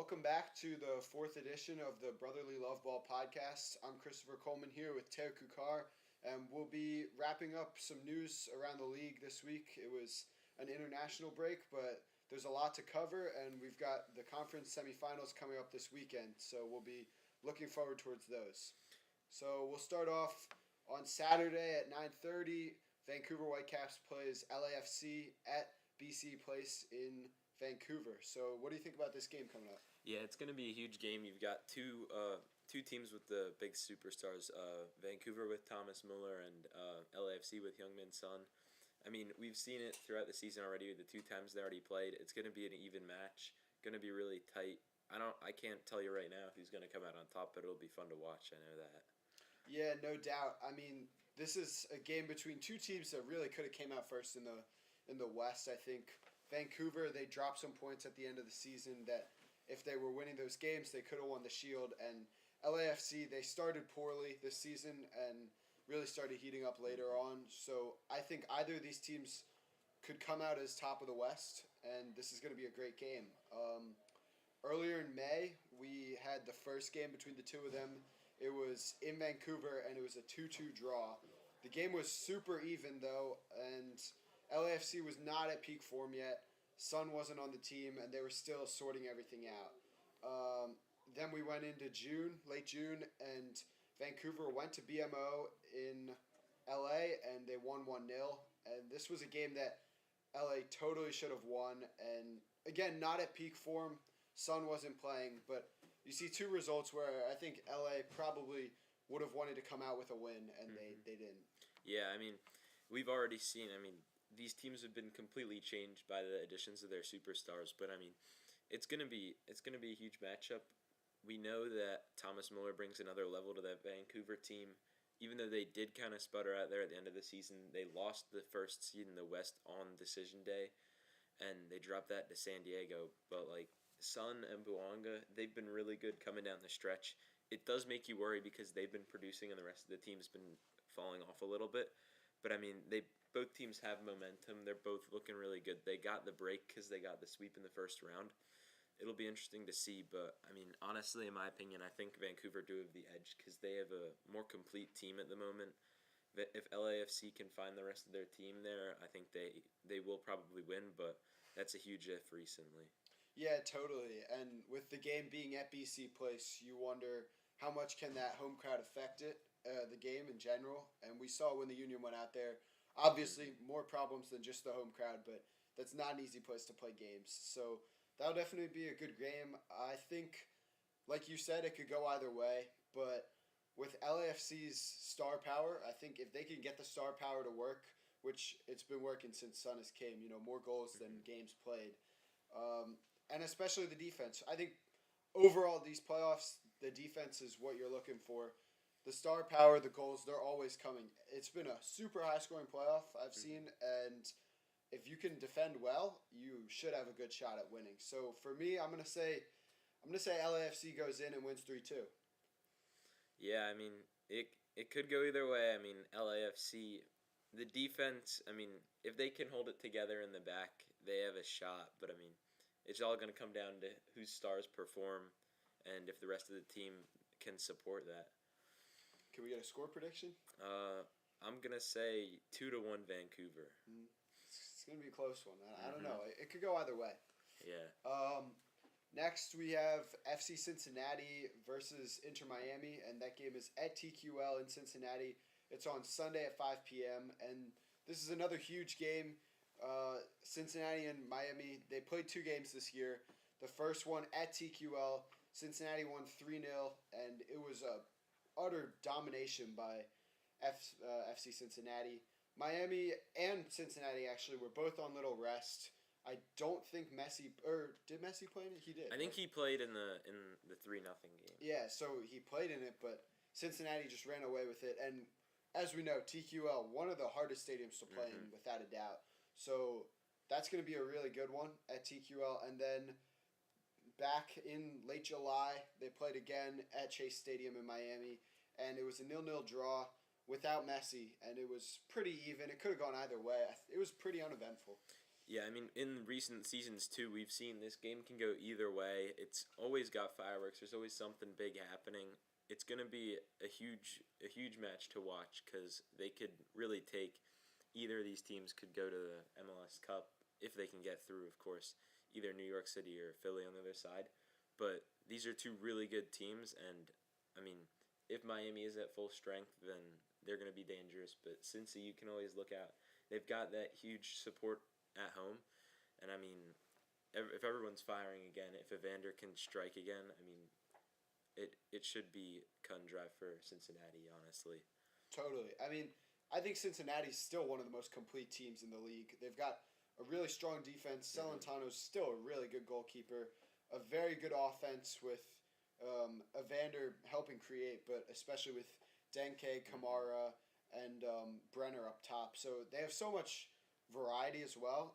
Welcome back to the fourth edition of the Brotherly Love Ball podcast. I'm Christopher Colman here with Theo Kuchar, and we'll be wrapping up some news around the league this week. It was an international break, but there's a lot to cover, and we've got the conference semifinals coming up this weekend, so we'll be looking forward towards those. So we'll start off on Saturday at 9:30. Vancouver Whitecaps plays LAFC at BC Place in Vancouver. So what do you think about this game coming up? Yeah, it's going to be a huge game. You've got two teams with the big superstars, Vancouver with Thomas Muller and LAFC with Heung-min Son. I mean, we've seen it throughout the season already. The two times they already played, it's going to be an even match. Going to be really tight. I can't tell you right now who's going to come out on top, but it'll be fun to watch. I know that. Yeah, no doubt. I mean, this is a game between two teams that really could have came out first in the West. I think Vancouver, they dropped some points at the end of the season that if they were winning those games, they could have won the Shield. And LAFC, they started poorly this season and really started heating up later on. So I think either of these teams could come out as top of the West, and this is going to be a great game. Earlier in May, we had the first game between the two of them. It was in Vancouver, and it was a 2-2 draw. The game was super even, though, and LAFC was not at peak form yet. Sun wasn't on the team, and they were still sorting everything out. Then we went into June, late June, and Vancouver went to BMO in LA, and they won 1-0. And this was a game that LA totally should have won. And again, not at peak form. Sun wasn't playing, but you see two results where I think LA probably would have wanted to come out with a win, and they didn't. Yeah, I mean, we've already seen, these teams have been completely changed by the additions of their superstars, but it's gonna be a huge matchup. We know that Thomas Muller brings another level to that Vancouver team. Even though they did kind of sputter out there at the end of the season, they lost the first seed in the West on decision day, and they dropped that to San Diego. But Sun and Buanga, they've been really good coming down the stretch. It does make you worry because they've been producing and the rest of the team's been falling off a little bit. But both teams have momentum. They're both looking really good. They got the break because they got the sweep in the first round. It'll be interesting to see, but honestly, in my opinion, I think Vancouver do have the edge because they have a more complete team at the moment. If LAFC can find the rest of their team there, I think they will probably win, but that's a huge if recently. Yeah, totally. And with the game being at BC Place, you wonder how much can that home crowd affect it, the game in general. And we saw when the Union went out there, obviously more problems than just the home crowd, but that's not an easy place to play games. So that'll definitely be a good game. I think, like you said, it could go either way, but with LAFC's star power, I think if they can get the star power to work, which it's been working since Sun has came, more goals than games played, and especially the defense. I think overall these playoffs, the defense is what you're looking for. The star power, the goals, they're always coming. It's been a super high-scoring playoff I've seen, and if you can defend well, you should have a good shot at winning. So for me, I'm gonna say LAFC goes in and wins 3-2. Yeah, it could go either way. LAFC, the defense, if they can hold it together in the back, they have a shot. But, it's all going to come down to whose stars perform and if the rest of the team can support that. Can we get a score prediction? I'm going to say 2-1 Vancouver. It's going to be a close one. I don't know. It could go either way. Yeah. Next, we have FC Cincinnati versus Inter Miami, and that game is at TQL in Cincinnati. It's on Sunday at 5 p.m., and this is another huge game. Cincinnati and Miami, they played 2 games this year. The first one at TQL, Cincinnati won 3-0, and it was a utter domination by FC Cincinnati. Miami and Cincinnati actually were both on little rest. I don't think Messi did Messi play in it? He did. I think he played in the 3-0 game. Yeah, so he played in it, but Cincinnati just ran away with it. And as we know, TQL, one of the hardest stadiums to play in, without a doubt. So that's going to be a really good one at TQL. And then back in late July, they played again at Chase Stadium in Miami, and it was a 0-0 draw without Messi, and it was pretty even. It could have gone either way. It was pretty uneventful. Yeah, I mean, in recent seasons too, we've seen this game can go either way. It's always got fireworks. There's always something big happening. It's gonna be a huge match to watch because they could really take either of these teams could go to the MLS Cup if they can get through, of course, either New York City or Philly on the other side. But these are two really good teams, and I mean, if Miami is at full strength, then they're going to be dangerous. But Cincy, you can always look out. They've got that huge support at home, and I mean, if everyone's firing again, if Evander can strike again, I mean, it should be cut and dry for Cincinnati, honestly. Totally. I mean, I think Cincinnati's still one of the most complete teams in the league. They've got a really strong defense. Celentano's still a really good goalkeeper. A very good offense with Evander helping create, but especially with Denke, Kamara, and Brenner up top. So they have so much variety as well.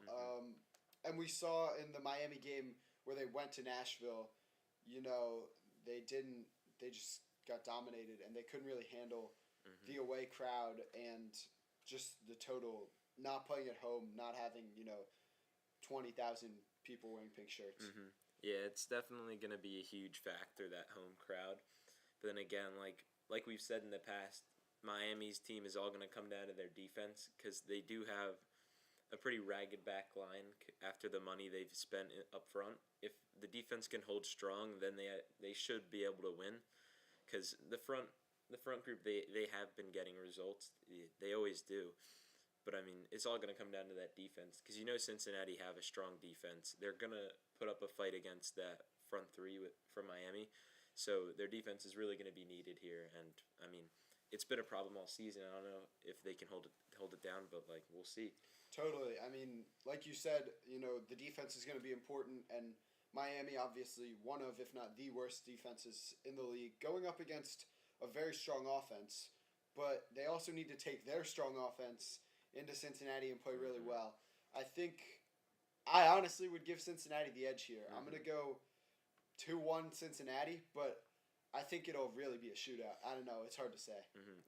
And we saw in the Miami game where they went to Nashville, they just got dominated and they couldn't really handle the away crowd and just the total not playing at home, not having 20,000 people wearing pink shirts. Yeah, it's definitely going to be a huge factor, that home crowd. But then again, like we've said in the past, Miami's team is all going to come down to their defense because they do have a pretty ragged back line after the money they've spent up front. If the defense can hold strong, then they should be able to win because the front group, they have been getting results. They always do. But, I mean, it's all going to come down to that defense because Cincinnati have a strong defense. They're going to put up a fight against that front three from Miami. So their defense is really going to be needed here. And, I mean, it's been a problem all season. I don't know if they can hold it down, but, we'll see. Totally. I mean, like you said, the defense is going to be important. And Miami, obviously, one of, if not the worst defenses in the league, going up against a very strong offense. But they also need to take their strong offense into Cincinnati and play really well. I honestly would give Cincinnati the edge here. I'm going to go 2-1 Cincinnati, but I think it'll really be a shootout. I don't know. It's hard to say.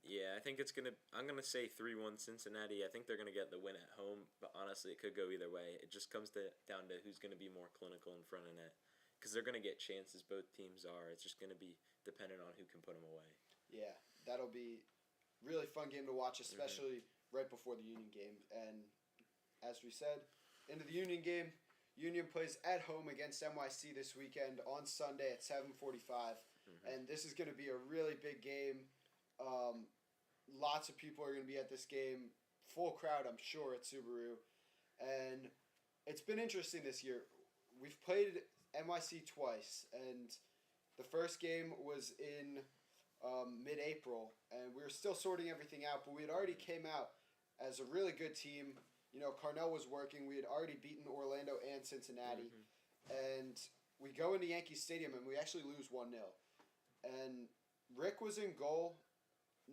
Yeah, I think I'm going to say 3-1 Cincinnati. I think they're going to get the win at home, but honestly, it could go either way. It just comes down to who's going to be more clinical in front of net because they're going to get chances, both teams are. It's just going to be dependent on who can put them away. Yeah, that'll be really fun game to watch, especially right before the Union game. And as we said, into the Union game, Union plays at home against NYC this weekend on Sunday at 7:45. And this is going to be a really big game. Lots of people are going to be at this game. Full crowd, I'm sure, at Subaru. And it's been interesting this year. We've played NYC twice, and the first game was in mid-April, and we were still sorting everything out, but we had already came out as a really good team. Carnell was working. We had already beaten Orlando and Cincinnati. And we go into Yankee Stadium, and we actually lose 1-0. And Rick was in goal.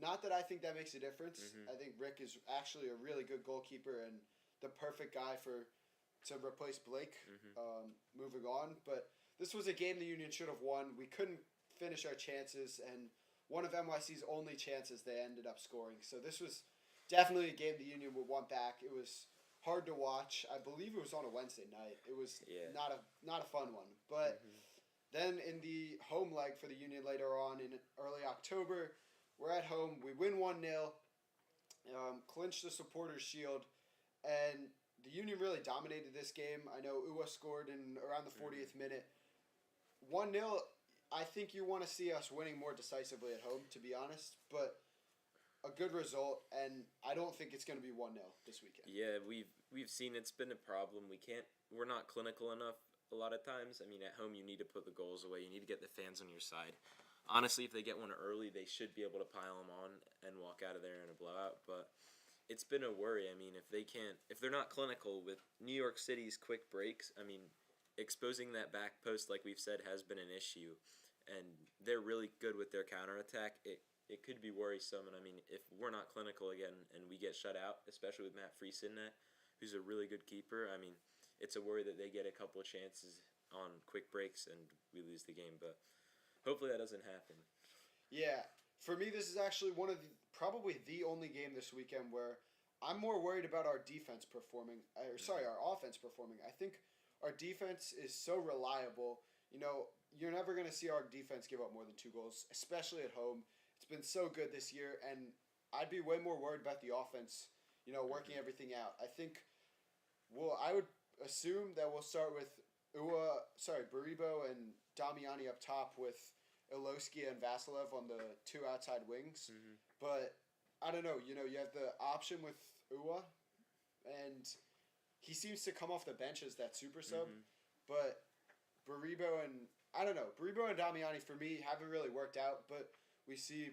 Not that I think that makes a difference. I think Rick is actually a really good goalkeeper and the perfect guy to replace Blake moving on. But this was a game the Union should have won. We couldn't finish our chances, and one of NYC's only chances they ended up scoring. So this was definitely a game the Union would want back. It was hard to watch. I believe it was on a Wednesday night. It was not a fun one. But then in the home leg for the Union later on in early October, we're at home. We win 1-0, clinch the Supporters' Shield, and the Union really dominated this game. I know Uwa scored in around the 40th minute. 1-0, I think you want to see us winning more decisively at home, to be honest, but a good result, and I don't think it's going to be 1-0 this weekend. Yeah, we've seen it's been a problem. We're not clinical enough a lot of times. I mean, at home you need to put the goals away. You need to get the fans on your side. Honestly, if they get one early, they should be able to pile them on and walk out of there in a blowout, but it's been a worry. I mean, if they're not clinical with New York City's quick breaks, I mean, exposing that back post, like we've said, has been an issue, and they're really good with their counterattack. It could be worrisome, and I mean, if we're not clinical again and we get shut out, especially with Matt Friesen in net, who's a really good keeper, I mean, it's a worry that they get a couple of chances on quick breaks and we lose the game, but hopefully that doesn't happen. Yeah, for me, this is actually probably the only game this weekend where I'm more worried about our defense performing. Our offense performing. I think our defense is so reliable. You're never going to see our defense give up more than 2 goals, especially at home. It's been so good this year, and I'd be way more worried about the offense, working everything out. I would assume that we'll start with Baribo and Damiani up top with Iloski and Vasilev on the 2 outside wings. Mm-hmm. But I don't know. You have the option with Ua, and he seems to come off the bench as that super sub. Mm-hmm. But Baribo and Damiani for me haven't really worked out. But we see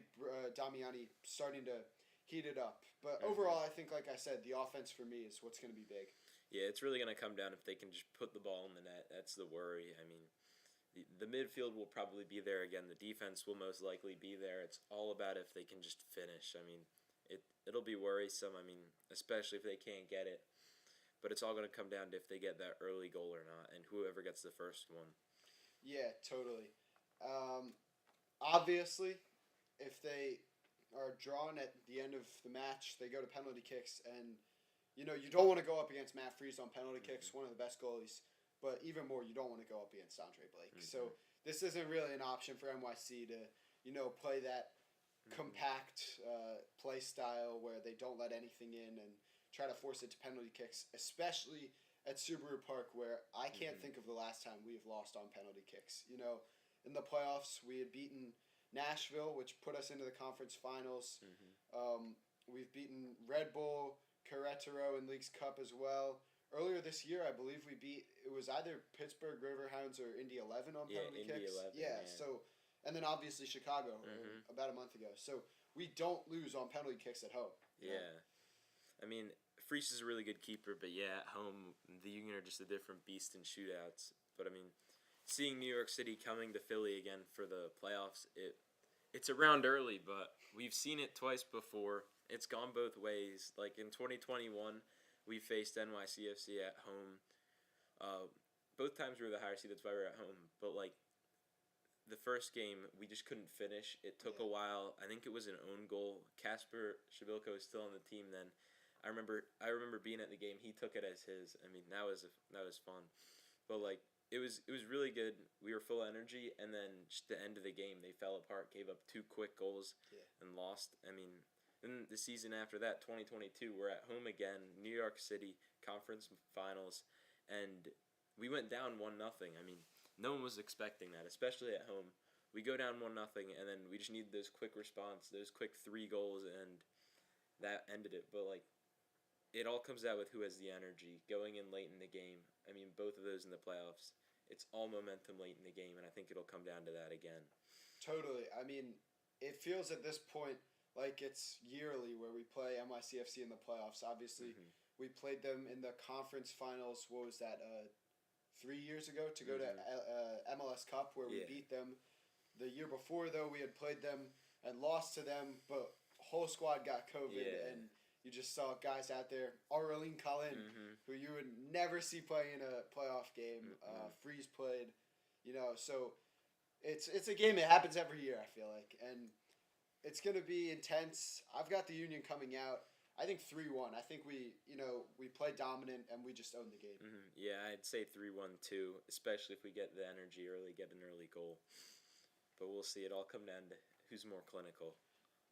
Damiani starting to heat it up. But overall, I think, like I said, the offense for me is what's going to be big. Yeah, it's really going to come down if they can just put the ball in the net. That's the worry. I mean, the midfield will probably be there again. The defense will most likely be there. It's all about if they can just finish. I mean, it'll be worrisome. I mean, especially if they can't get it. But it's all going to come down to if they get that early goal or not, and whoever gets the first one. Yeah, totally. Obviously, if they are drawn at the end of the match, they go to penalty kicks, and you don't want to go up against Matt Freese on penalty kicks, one of the best goalies. But even more, you don't want to go up against Andre Blake. Mm-hmm. So this isn't really an option for NYC to, play that compact play style where they don't let anything in and try to force it to penalty kicks, especially at Subaru Park, where I can't think of the last time we've lost on penalty kicks. In the playoffs, we had beaten Nashville, which put us into the conference finals. Mm-hmm. We've beaten Red Bull, Querétaro in Leagues Cup as well. Earlier this year, I believe it was either Pittsburgh Riverhounds or Indy 11 on penalty kicks. 11, yeah. So, and then obviously Chicago about a month ago. So we don't lose on penalty kicks at home. Yeah. I mean, Freese is a really good keeper, but at home, the Union are just a different beast in shootouts. But I mean, seeing New York City coming to Philly again for the playoffs, it's around early, but we've seen it twice before. It's gone both ways. Like in 2021, we faced NYCFC at home. Both times we were the higher seed, that's why we were at home. But the first game, we just couldn't finish. It took a while. I think it was an own goal. Kasper Shabilko was still on the team then. I remember being at the game. He took it as his. I mean, that was fun. But it was really good. We were full of energy, and then just the end of the game, they fell apart, gave up 2 quick goals, and lost. I mean, then the season after that, 2022, we're at home again, New York City Conference Finals, and we went down 1-0. I mean, no one was expecting that, especially at home. We go down 1-0, and then we just needed those quick response, those quick 3 goals, and that ended it. But it all comes out with who has the energy going in late in the game. I mean, both of those in the playoffs. It's all momentum late in the game, and I think it'll come down to that again. Totally. I mean, it feels at this point like it's yearly where we play NYCFC in the playoffs. Obviously, we played them in the conference finals. What was that? 3 years ago to go to MLS Cup where we beat them. The year before, though, we had played them and lost to them, but whole squad got COVID, and you just saw guys out there. Aurelien Collin, who you would never see play in a playoff game. Freeze played, so it's a game that happens every year, I feel like, and it's going to be intense. I've got the Union coming out. I think 3-1. I think we play dominant and we just own the game. Mm-hmm. Yeah, I'd say 3-1 too, especially if we get the energy early, get an early goal. But we'll see. It all come down to who's more clinical.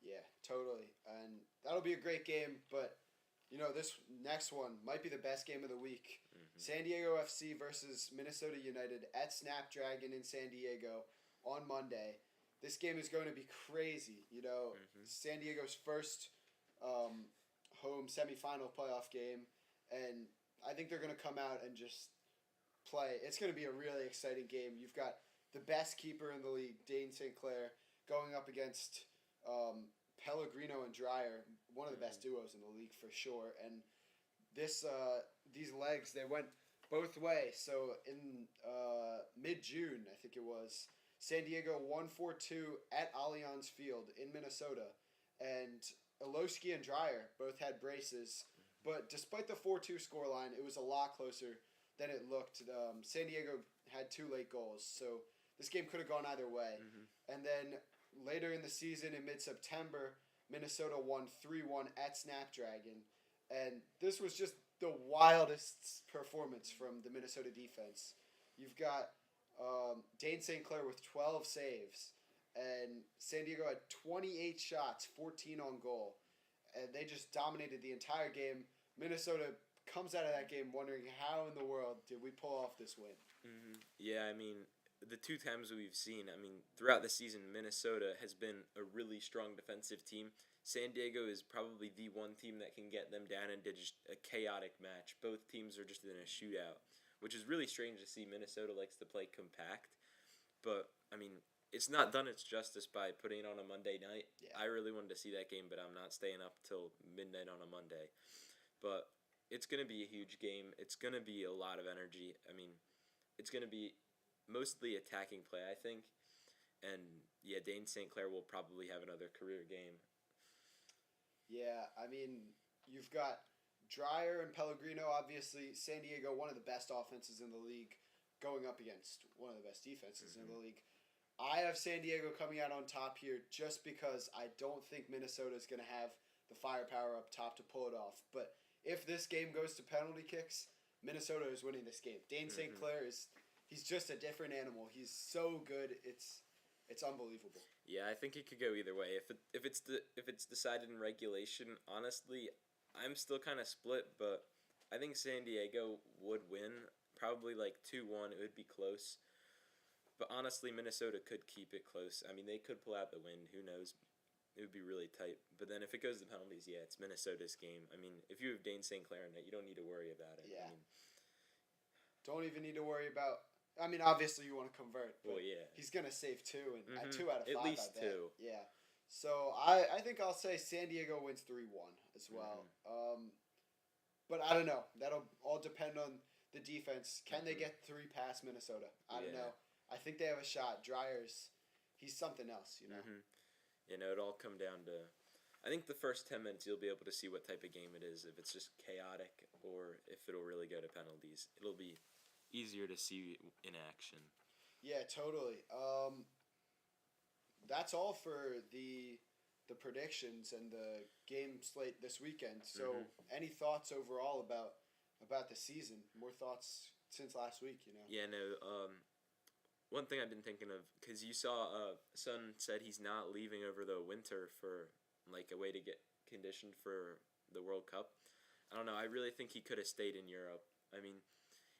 Yeah, totally. And that'll be a great game, but this next one might be the best game of the week. San Diego FC versus Minnesota United at Snapdragon in San Diego on Monday. This game is going to be crazy. San Diego's first home semifinal playoff game, and I think they're going to come out and just play. It's going to be a really exciting game. You've got the best keeper in the league, Dane St. Clair, going up against Pellegrino and Dreyer, one of the best duos in the league for sure. And these legs, they went both ways. So in mid-June, I think it was, San Diego won 4-2 at Allianz Field in Minnesota, and Iloski and Dreyer both had braces. But despite the 4-2 scoreline, it was a lot closer than it looked. San Diego had 2 late goals, so this game could have gone either way. And then later in the season, in mid-September, Minnesota won 3-1 at Snapdragon. And this was just the wildest performance from the Minnesota defense. You've got Dane St. Clair with 12 saves, and San Diego had 28 shots, 14 on goal, and they just dominated the entire game. Minnesota comes out of that game wondering how in the world did we pull off this win. Mm-hmm. Yeah, I mean, the two times we've seen, throughout the season, Minnesota has been a really strong defensive team. San Diego is probably the one team that can get them down into just a chaotic match. Both teams are just in a shootout, which is really strange to see. Minnesota likes to play compact, but, it's not done its justice by putting it on a Monday night. Yeah. I really wanted to see that game, but I'm not staying up till midnight on a Monday. But it's going to be a huge game. It's going to be a lot of energy. It's going to be mostly attacking play, I think. And, yeah, Dane St. Clair will probably have another career game. Yeah, you've got Dreyer and Pellegrino, obviously. San Diego, one of the best offenses in the league, going up against one of the best defenses in the league. I have San Diego coming out on top here just because I don't think Minnesota is going to have the firepower up top to pull it off. But if this game goes to penalty kicks, Minnesota is winning this game. Dane St. Clair he's just a different animal. He's so good. It's unbelievable. Yeah, I think it could go either way. If it's decided in regulation, honestly, I'm still kind of split, but I think San Diego would win, probably like 2-1. It would be close. But honestly, Minnesota could keep it close. They could pull out the win. Who knows? It would be really tight. But then if it goes to penalties, yeah, it's Minnesota's game. If you have Dane St. Clair in it, you don't need to worry about it. Yeah. Don't even need to worry about... obviously you want to convert, but yeah. He's going to save 2, and 2 out of 5, At least I bet. 2. Yeah. So I think I'll say San Diego wins 3-1 as well. But I don't know. That'll all depend on the defense. Can they get 3 past Minnesota? I don't know. I think they have a shot. Dryer's, he's something else, you know. It'll all come down to... I think the first 10 minutes you'll be able to see what type of game it is, if it's just chaotic or if it'll really go to penalties. It'll be easier to see in action. Yeah, totally. That's all for the predictions and the game slate this weekend. So, any thoughts overall about the season? More thoughts since last week, you know? Yeah, no. One thing I've been thinking of, because you saw Son said he's not leaving over the winter for like a way to get conditioned for the World Cup. I don't know. I really think he could have stayed in Europe.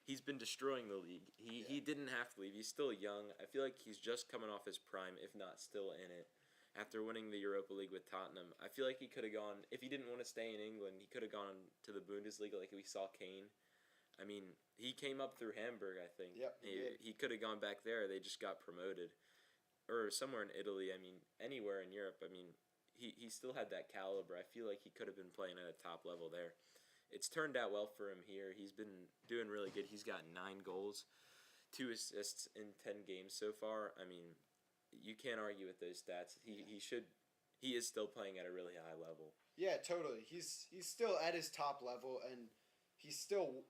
He's been destroying the league. He didn't have to leave. He's still young. I feel like he's just coming off his prime, if not still in it. After winning the Europa League with Tottenham, I feel like he could have gone, if he didn't want to stay in England, he could have gone to the Bundesliga like we saw Kane. He came up through Hamburg, I think. Yep, he could have gone back there. They just got promoted. Or somewhere in Italy. Anywhere in Europe. He still had that caliber. I feel like he could have been playing at a top level there. It's turned out well for him here. He's been doing really good. He's got 9 goals, 2 assists in 10 games so far. You can't argue with those stats. He is still playing at a really high level. Yeah, totally. He's still at his top level, and he's still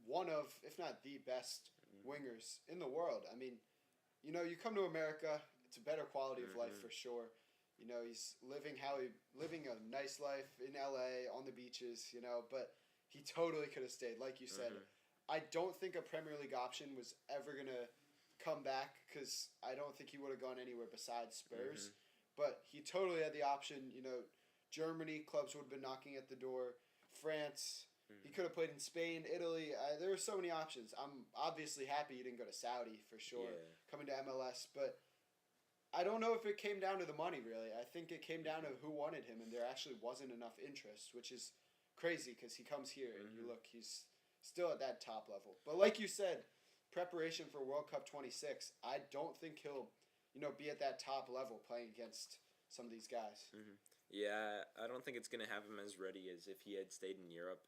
one of, if not the best wingers in the world. You come to America, it's a better quality of life for sure. He's living a nice life in LA on the beaches, but he totally could have stayed. Like you said, I don't think a Premier League option was ever going to come back because I don't think he would have gone anywhere besides Spurs. But he totally had the option. Germany clubs would have been knocking at the door. France, he could have played in Spain, Italy. There were so many options. I'm obviously happy he didn't go to Saudi for sure, coming to MLS. But I don't know if it came down to the money, really. I think it came down to who wanted him, and there actually wasn't enough interest, which is crazy because he comes here and you look, he's still at that top level. But like you said, preparation for World Cup 26, I don't think he'll, be at that top level playing against some of these guys. Yeah, I don't think it's going to have him as ready as if he had stayed in Europe.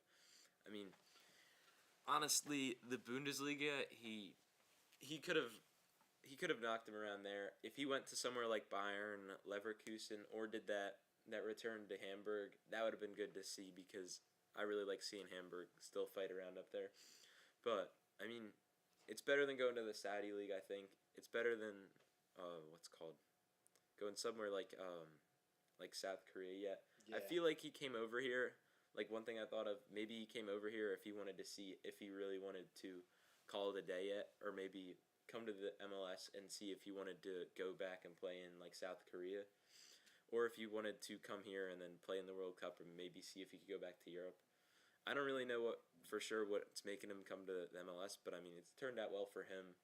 Honestly, the Bundesliga, he could have knocked him around there. If he went to somewhere like Bayern, Leverkusen, or did that return to Hamburg, that would have been good to see because I really like seeing Hamburg still fight around up there. But, it's better than going to the Saudi League, I think. It's better than, going somewhere like South Korea. I feel like he came over here, Like one thing I thought of, maybe he came over here if he wanted to see if he really wanted to call it a day yet, or maybe come to the MLS and see if he wanted to go back and play in like South Korea, or if he wanted to come here and then play in the World Cup, or maybe see if he could go back to Europe. I don't really know for sure what's making him come to the MLS, but I mean it's turned out well for him.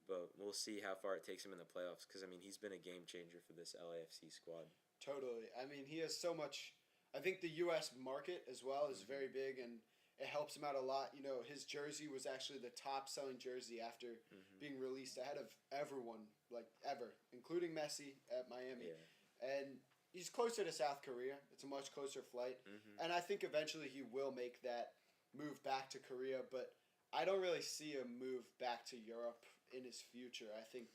But we'll see how far it takes him in the playoffs, because I mean he's been a game changer for this LAFC squad. Totally. I mean, he has so much. I think the U.S. market as well is very big, and it helps him out a lot. You know, his jersey was actually the top-selling jersey after being released ahead of everyone, like ever, including Messi at Miami. Yeah. And he's closer to South Korea. It's a much closer flight. And I think eventually he will make that move back to Korea, but I don't really see a move back to Europe in his future. I think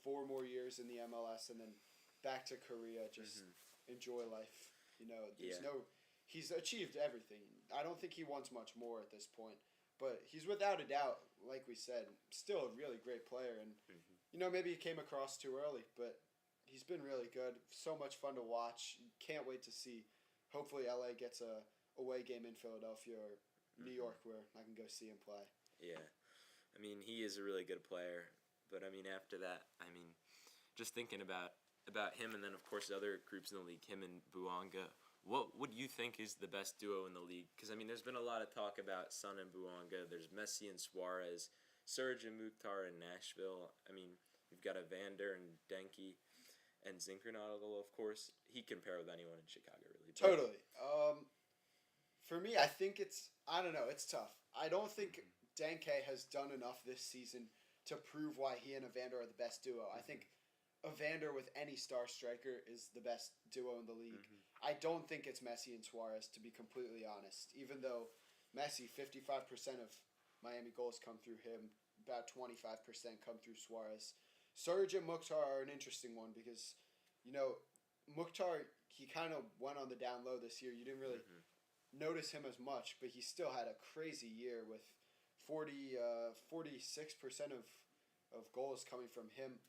4 more years in the MLS and then back to Korea, just enjoy life. You know, he's achieved everything. I don't think he wants much more at this point, but he's without a doubt, like we said, still a really great player. And, you know, maybe he came across too early, but he's been really good. So much fun to watch. Can't wait to see. Hopefully LA gets a away game in Philadelphia or New York where I can go see him play. Yeah. I mean, he is a really good player, but I mean, after that, I mean, just thinking about him, and then of course the other groups in the league, him and Buanga. What would you think is the best duo in the league? Because I mean, there's been a lot of talk about Son and Buanga. There's Messi and Suarez, Serge and McHugh in Nashville. I mean, we've got Evander and Denke, and Zinkernagel, of course. He can pair with anyone in Chicago, really. Totally. For me, I think I don't know, it's tough. I don't think Denke has done enough this season to prove why he and Evander are the best duo. I think Evander with any star striker is the best duo in the league. I don't think it's Messi and Suarez, to be completely honest. Even though Messi, 55% of Miami goals come through him, about 25% come through Suarez. Serge and McHugh are an interesting one because, you know, McHugh, he kind of went on the down low this year. You didn't really notice him as much, but he still had a crazy year with 46% of goals coming from him.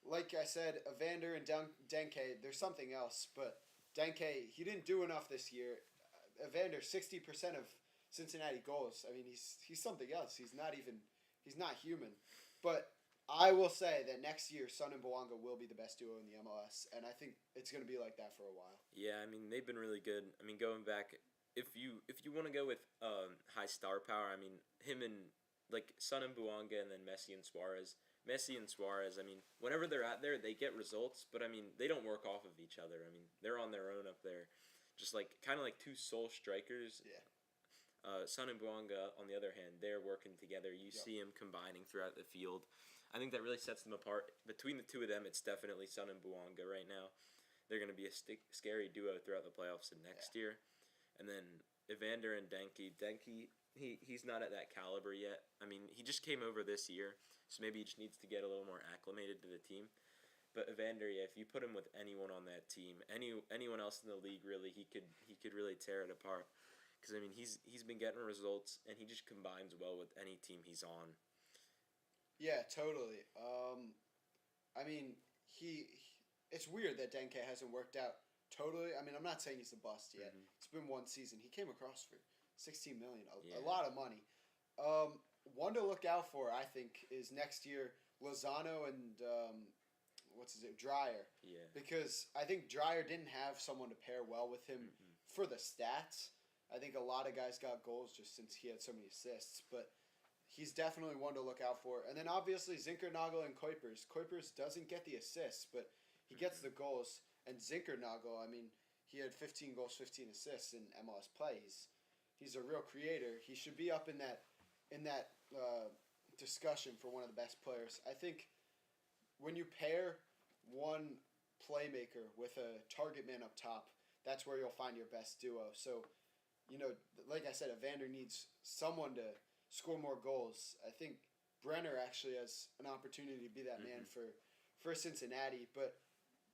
Like I said, Evander and Denke, there's something else, but Denke, he didn't do enough this year. Evander, 60% of Cincinnati goals. I mean, he's something else. He's not human. But I will say that next year, Son and Buanga will be the best duo in the MLS, and I think it's going to be like that for a while. Yeah, I mean, they've been really good. I mean, going back, if you want to go with high star power, I mean, him and, like, Son and Buanga and then Messi and Suarez. Messi and Suarez, I mean, whenever they're out there, they get results, but, I mean, they don't work off of each other. I mean, they're on their own up there. Just, like, kind of like two sole strikers. Yeah. Son and Buanga, on the other hand, they're working together. You see them combining throughout the field. I think that really sets them apart. Between the two of them, it's definitely Son and Buanga right now. They're going to be a scary duo throughout the playoffs and next year. And then Evander and Denke. Denke, he's not at that caliber yet. I mean, he just came over this year, so maybe he just needs to get a little more acclimated to the team. But Evander, yeah, if you put him with anyone on that team, anyone else in the league, really, he could really tear it apart. Because, I mean, he's been getting results, and he just combines well with any team he's on. Yeah, totally. I mean, it's weird that Denke hasn't worked out totally. I mean, I'm not saying he's a bust yet. It's been one season. He came across for $16 million, a lot of money. One to look out for, I think, is next year Lozano and Dreyer. Yeah. Because I think Dreyer didn't have someone to pair well with him for the stats. I think a lot of guys got goals just since he had so many assists, but he's definitely one to look out for. And then obviously Zinkernagel and Kuipers. Kuipers doesn't get the assists, but he gets the goals. And Zinkernagel, I mean, he had 15 goals, 15 assists in MLS play. He's a real creator. He should be up in that discussion for one of the best players. I think when you pair one playmaker with a target man up top, that's where you'll find your best duo. So, you know, like I said, Evander needs someone to score more goals. I think Brenner actually has an opportunity to be that man for Cincinnati, but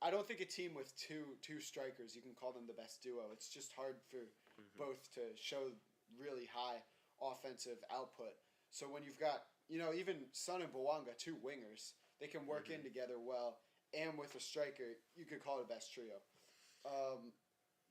I don't think a team with two strikers, you can call them the best duo. It's just hard for both to show really high offensive output. So when you've got, you know, even Son and Buanga, two wingers, they can work in together well, and with a striker, you could call it a best trio.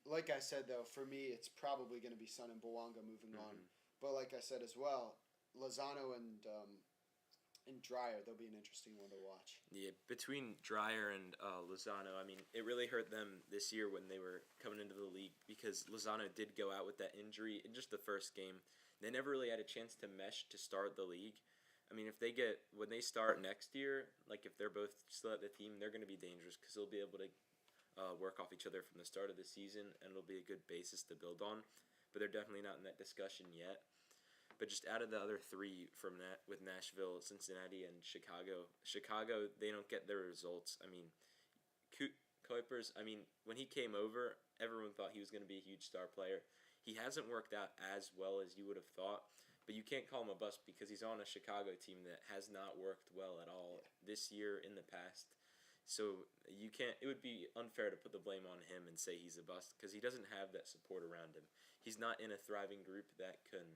like I said, though, for me, it's probably going to be Son and Bouanga moving on. But like I said as well, Lozano and Dreyer, they'll be an interesting one to watch. Yeah, between Dreyer and Lozano, I mean, it really hurt them this year when they were coming into the league because Lozano did go out with that injury in just the first game. They never really had a chance to mesh to start the league. I mean, when they start next year, like if they're both still at the team, they're going to be dangerous because they'll be able to work off each other from the start of the season, and it'll be a good basis to build on. But they're definitely not in that discussion yet. But just out of the other three from that, with Nashville, Cincinnati, and Chicago, they don't get their results. I mean, Kuipers, I mean, when he came over, everyone thought he was going to be a huge star player. He hasn't worked out as well as you would have thought, but you can't call him a bust because he's on a Chicago team that has not worked well at all this year, in the past. So you can't. It would be unfair to put the blame on him and say he's a bust because he doesn't have that support around him. He's not in a thriving group that can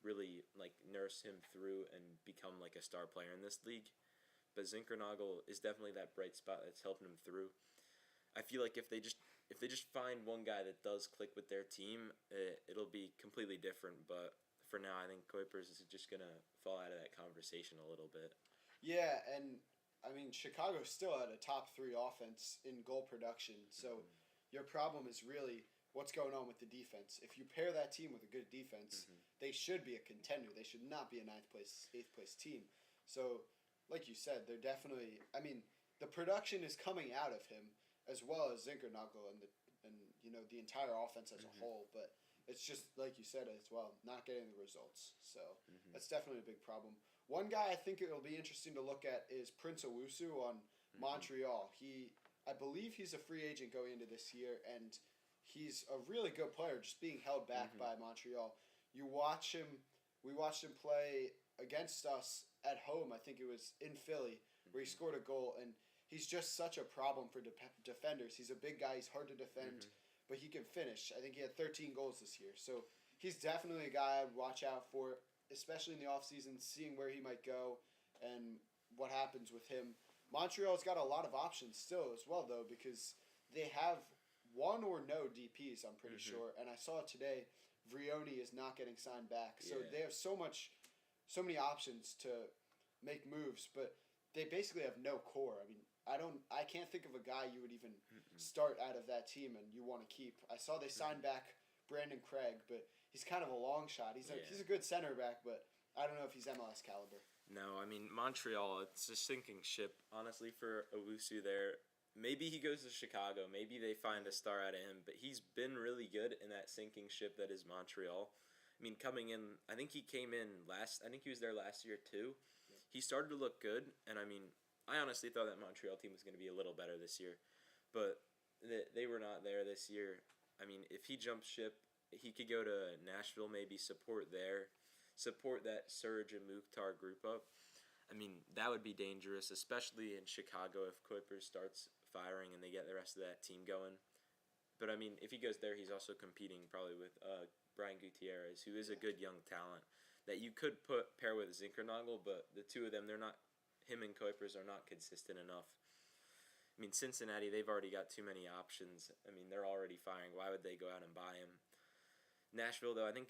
really like nurse him through and become like a star player in this league. But Zinkernagel is definitely that bright spot that's helping him through. I feel like if they just find one guy that does click with their team, it'll be completely different. But for now, I think Kuipers is just gonna fall out of that conversation a little bit. Yeah, and I mean Chicago's still at a top 3 offense in goal production. So your problem is really what's going on with the defense. If you pair that team with a good defense, they should be a contender. They should not be a 9th place, 8th place team. So, like you said, they're definitely. I mean, the production is coming out of him as well as Zinkernagel and the entire offense as a whole. But it's just like you said as well, not getting the results. So that's definitely a big problem. One guy I think it'll be interesting to look at is Prince Owusu on Montreal. I believe he's a free agent going into this year, and he's a really good player, just being held back by Montreal. We watched him play against us at home. I think it was in Philly where he scored a goal, and he's just such a problem for defenders. He's a big guy. He's hard to defend, but he can finish. I think he had 13 goals this year. So he's definitely a guy I'd watch out for, especially in the offseason, seeing where he might go and what happens with him. Montreal's got a lot of options still as well, though, because they have one or no DPs, I'm pretty sure. And I saw today, Vrioni is not getting signed back. So they have so many options to make moves, but they basically have no core. I mean, I can't think of a guy you would even start out of that team and you want to keep. I saw they signed back Brandon Craig, but he's kind of a long shot. He's a good center back, but I don't know if he's MLS caliber. No, I mean, Montreal, it's a sinking ship, honestly, for Owusu there. Maybe he goes to Chicago. Maybe they find a star out of him, but he's been really good in that sinking ship that is Montreal. I mean, coming in, I think he came in I think he was there last year too. Yeah. He started to look good, and I mean, I honestly thought that Montreal team was going to be a little better this year, but they were not there this year. I mean, if he jumps ship, he could go to Nashville, maybe support that Surge and Mukhtar group up. I mean, that would be dangerous, especially in Chicago if Kuipers starts firing and they get the rest of that team going. But, I mean, if he goes there, he's also competing probably with Brian Gutierrez, who is a good young talent that you could pair with Zinkernagel, but the two of them, him and Kuipers are not consistent enough. I mean, Cincinnati, they've already got too many options. I mean, they're already firing. Why would they go out and buy him? Nashville, though, I think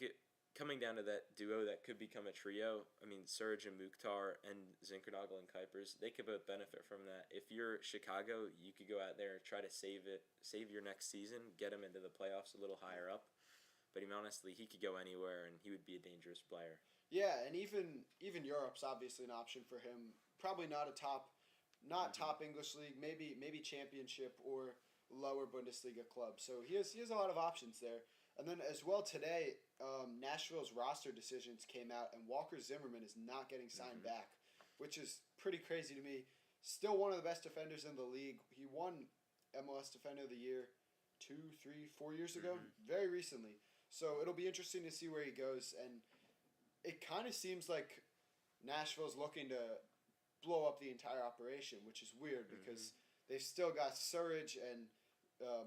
coming down to that duo that could become a trio, I mean, Serge and Mukhtar and Zinkernagel and Kuipers, they could both benefit from that. If you're Chicago, you could go out there and try to save your next season, get him into the playoffs a little higher up. But honestly, he could go anywhere, and he would be a dangerous player. Yeah, and even Europe's obviously an option for him. Probably not top English league, maybe championship or lower Bundesliga club. So he has a lot of options there. And then as well today, Nashville's roster decisions came out, and Walker Zimmerman is not getting signed back, which is pretty crazy to me. Still one of the best defenders in the league. He won MLS Defender of the Year 2, 3, 4 years ago, very recently. So it'll be interesting to see where he goes. And it kind of seems like Nashville's looking to blow up the entire operation, which is weird because they've still got Surridge and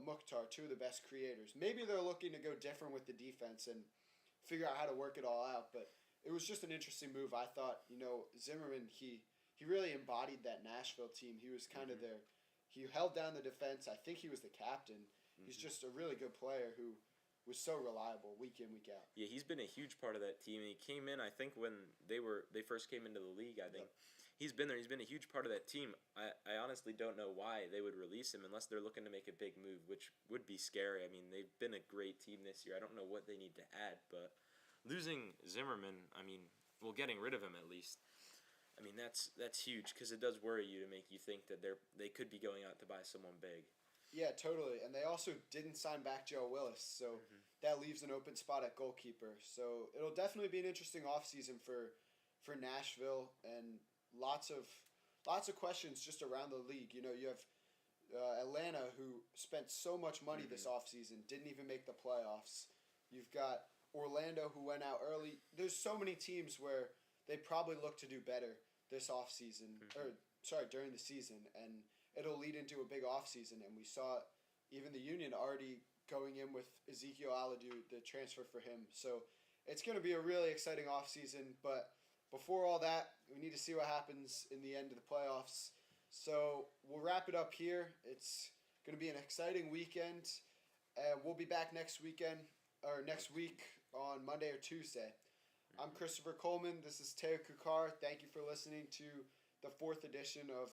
Mukhtar, two of the best creators. Maybe they're looking to go different with the defense and figure out how to work it all out, but it was just an interesting move. I thought, Zimmerman, he really embodied that Nashville team. He was kind of he held down the defense. I think he was the captain, He's just a really good player who was so reliable week in, week out. Yeah, he's been a huge part of that team. And he came in, I think, when they first came into the league. I think he's been there. He's been a huge part of that team. I honestly don't know why they would release him unless they're looking to make a big move, which would be scary. I mean, they've been a great team this year. I don't know what they need to add, but losing Zimmerman, I mean, well, getting rid of him at least. I mean, that's huge because it does worry you to make you think that they could be going out to buy someone big. Yeah, totally. And they also didn't sign back Joe Willis, so that leaves an open spot at goalkeeper. So it'll definitely be an interesting offseason for Nashville, and lots of questions just around the league. You know, you have Atlanta, who spent so much money this offseason, didn't even make the playoffs. You've got Orlando, who went out early. There's so many teams where they probably look to do better this offseason, during the season, and it'll lead into a big offseason. And we saw even the Union already going in with Ezekiel Aladu, the transfer for him. So it's going to be a really exciting offseason. But before all that, we need to see what happens in the end of the playoffs. So we'll wrap it up here. It's going to be an exciting weekend. We'll be back next week on Monday or Tuesday. I'm Christopher Colman. This is Theo Kuchar. Thank you for listening to the 4th edition of